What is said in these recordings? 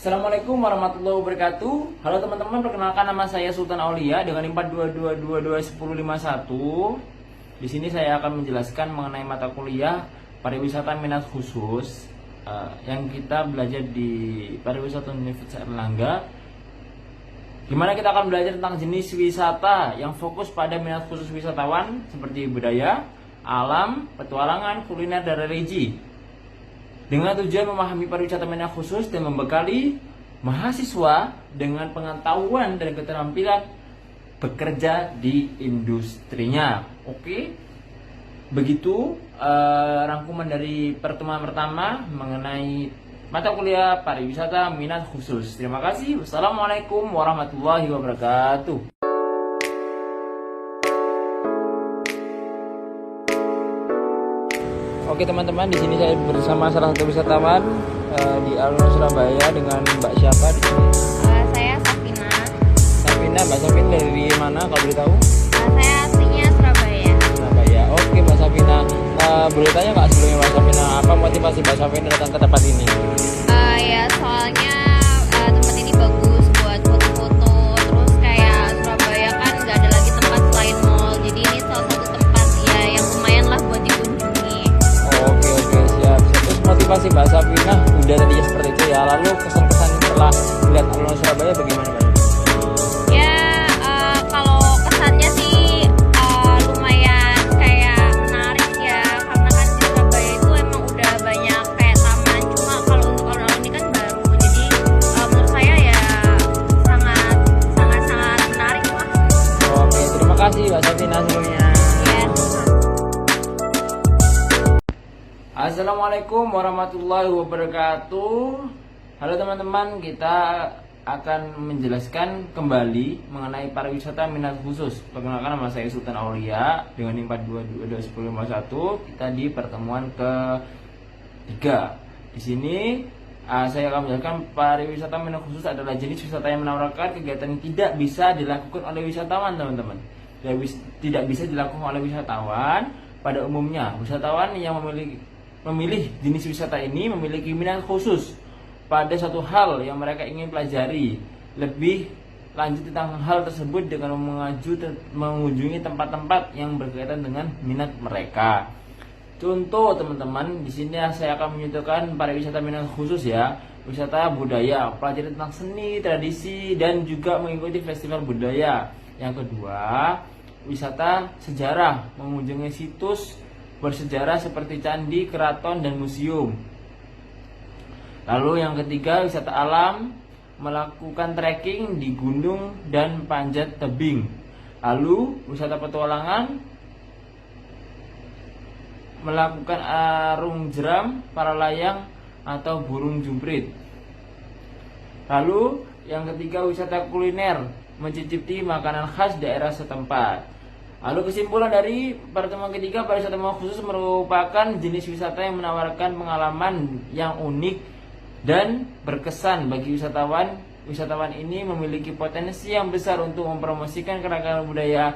Assalamualaikum warahmatullahi wabarakatuh. Halo teman-teman, perkenalkan nama saya Sultan Aulia dengan NIM 422221051. Di sini saya akan menjelaskan mengenai mata kuliah pariwisata minat khusus yang kita belajar di Pariwisata Universitas Airlangga. Gimana kita akan belajar tentang jenis wisata yang fokus pada minat khusus wisatawan seperti budaya, alam, petualangan, kuliner, dan religi. Dengan tujuan memahami pariwisata minat khusus dan membekali mahasiswa dengan pengetahuan dan keterampilan bekerja di industrinya. Oke, begitu rangkuman dari pertemuan pertama mengenai mata kuliah pariwisata minat khusus. Terima kasih. Wassalamualaikum warahmatullahi wabarakatuh. Oke teman-teman, di sini saya bersama salah satu wisatawan di alun-alun Surabaya dengan Mbak siapa di sini? Saya Safina. Safina, Mbak Safina dari mana kalau boleh tahu? Saya aslinya Surabaya. Surabaya. Oke Mbak Safina, boleh tanya nggak sebelumnya Mbak Safina apa motivasi Mbak Safina datang ke tempat ini? Ya soalnya tempat ini bagus buat foto-foto. Terus kayak Surabaya kan nggak ada lagi tempat selain mall. Jadi ini salah satu tempat ya yang lumayan lah buat dikunjungi. Oke siap. Terus motivasi Mbak Safina udah tadi seperti itu ya. Lalu kesan-kesan setelah melihat alun-alun Surabaya bagaimana Mbak? Ya kalau kesannya sih lumayan kayak menarik ya, karena kan di Surabaya itu emang udah banyak kayak taman. Cuma kalau untuk alun-alun ini kan baru, jadi menurut saya ya sangat menarik lah. Oke, terima kasih Mbak Safina sebelumnya. Assalamualaikum warahmatullahi wabarakatuh. Halo teman-teman, kita akan menjelaskan kembali mengenai pariwisata minat khusus. Perkenalkan nama saya Sultan Aulia dengan NIM 42221. Kita di pertemuan ketiga. Di sini saya akan menjelaskan pariwisata minat khusus adalah jenis wisata yang menawarkan kegiatan yang tidak bisa dilakukan oleh wisatawan, teman-teman. Tidak bisa dilakukan oleh wisatawan pada umumnya. Wisatawan yang memilih jenis wisata ini memiliki minat khusus pada suatu hal yang mereka ingin pelajari. Lebih lanjut tentang hal tersebut dengan mengunjungi tempat-tempat yang berkaitan dengan minat mereka. Contoh teman-teman, di sini saya akan menyebutkan pariwisata minat khusus ya. Wisata budaya, pelajari tentang seni, tradisi, dan juga mengikuti festival budaya. Yang kedua, wisata sejarah, mengunjungi situs bersejarah seperti candi, keraton, dan museum. Lalu yang ketiga, wisata alam, melakukan trekking di gunung dan panjat tebing. Lalu wisata petualangan, melakukan arung jeram, para layang, atau burung jumprit. Lalu yang ketiga, wisata kuliner, mencicipi makanan khas daerah setempat. Lalu kesimpulan dari pertemuan ketiga, pariwisata minat khusus merupakan jenis wisata yang menawarkan pengalaman yang unik dan berkesan bagi wisatawan. Wisatawan ini memiliki potensi yang besar untuk mempromosikan keragaman budaya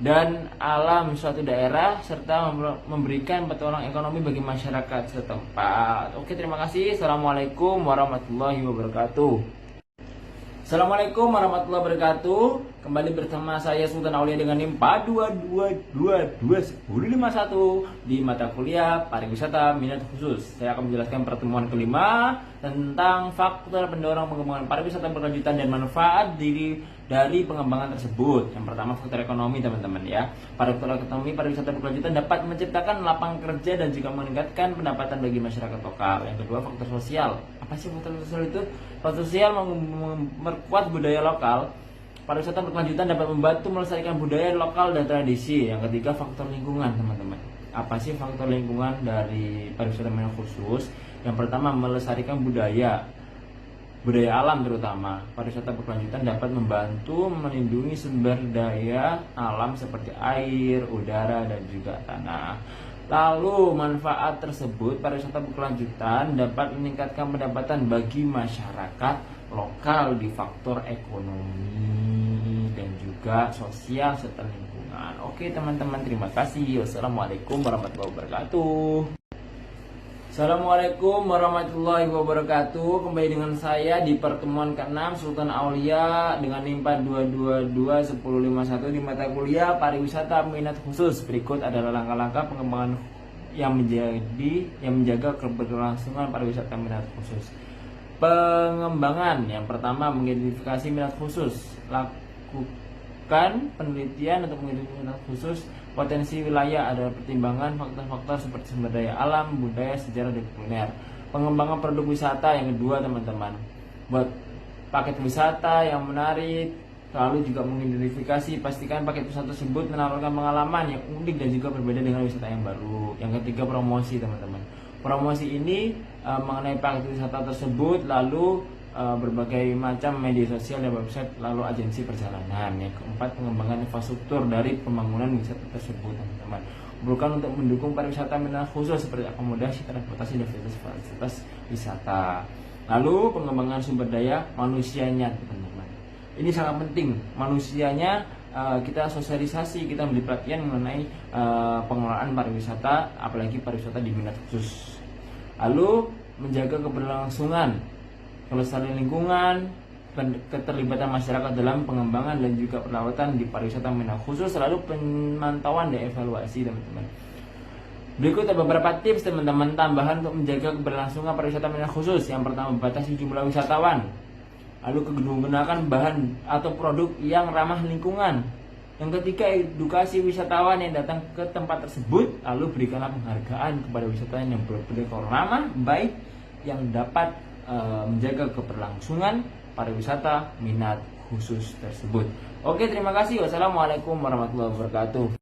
dan alam suatu daerah serta memberikan petualang ekonomi bagi masyarakat setempat. Oke, terima kasih. Assalamualaikum warahmatullahi wabarakatuh. Assalamualaikum warahmatullahi wabarakatuh. Kembali bersama saya Sultan Aulia dengan NIM 422221051 di mata kuliah pariwisata minat khusus. Saya akan menjelaskan pertemuan kelima tentang faktor pendorong pengembangan pariwisata berkelanjutan dan manfaat dari pengembangan tersebut. Yang pertama, faktor ekonomi teman-teman ya. Faktor ekonomi pariwisata berkelanjutan dapat menciptakan lapangan kerja dan juga meningkatkan pendapatan bagi masyarakat lokal. Yang kedua, faktor sosial. Apa sih faktor sosial itu? Faktor sosial memperkuat budaya lokal. Pariwisata berkelanjutan dapat membantu melestarikan budaya lokal dan tradisi. Yang ketiga, faktor lingkungan teman-teman. Apa sih faktor lingkungan dari pariwisata minat khusus? Yang pertama, melestarikan budaya alam terutama. Pariwisata berkelanjutan dapat membantu melindungi sumber daya alam seperti air, udara, dan juga tanah. Lalu manfaat tersebut, pariwisata berkelanjutan dapat meningkatkan pendapatan bagi masyarakat lokal di faktor ekonomi dan juga sosial serta lingkungan. Oke teman-teman, terima kasih. Wassalamualaikum warahmatullahi wabarakatuh. Assalamualaikum warahmatullahi wabarakatuh. Kembali dengan saya di pertemuan ke-6 Sultan Aulia dengan NIM 4222051 di mata kuliah pariwisata minat khusus. Berikut adalah langkah-langkah pengembangan yang menjaga keberlangsungan pariwisata minat khusus. Pengembangan yang pertama, mengidentifikasi minat khusus. Lakukan penelitian untuk mengidentifikasi minat khusus. Potensi wilayah, ada pertimbangan faktor-faktor seperti sumber daya alam, budaya, sejarah, dan kuliner. Pengembangan produk wisata yang kedua, teman-teman, buat paket wisata yang menarik. Lalu juga mengidentifikasi, pastikan paket wisata tersebut menawarkan pengalaman yang unik dan juga berbeda dengan wisata yang baru. Yang ketiga, promosi, teman-teman. Promosi ini mengenai paket wisata tersebut, lalu berbagai macam media sosial dan website, lalu agensi perjalanan. Yang keempat, pengembangan infrastruktur dari pembangunan wisata tersebut, teman-teman. Bukan untuk mendukung pariwisata minat khusus seperti akomodasi, transportasi, dan fasilitas wisata. Lalu pengembangan sumber daya manusianya, teman-teman. Ini sangat penting, manusianya. Kita sosialisasi, kita beri perhatian mengenai pengelolaan pariwisata, apalagi pariwisata di minat khusus. Lalu menjaga keberlangsungan, kelestarian lingkungan, keterlibatan masyarakat dalam pengembangan dan juga perawatan di pariwisata minat khusus, lalu pemantauan dan evaluasi, teman-teman. Berikut ada beberapa tips, teman-teman, tambahan untuk menjaga keberlangsungan pariwisata minat khusus. Yang pertama, batasi jumlah wisatawan. Lalu gunakan bahan atau produk yang ramah lingkungan. Yang ketiga, edukasi wisatawan yang datang ke tempat tersebut. Lalu berikanlah penghargaan kepada wisatawan yang berbeda ramah, baik, yang dapat menjaga keberlangsungan pariwisata minat khusus tersebut. Oke, terima kasih. Wassalamualaikum warahmatullahi wabarakatuh.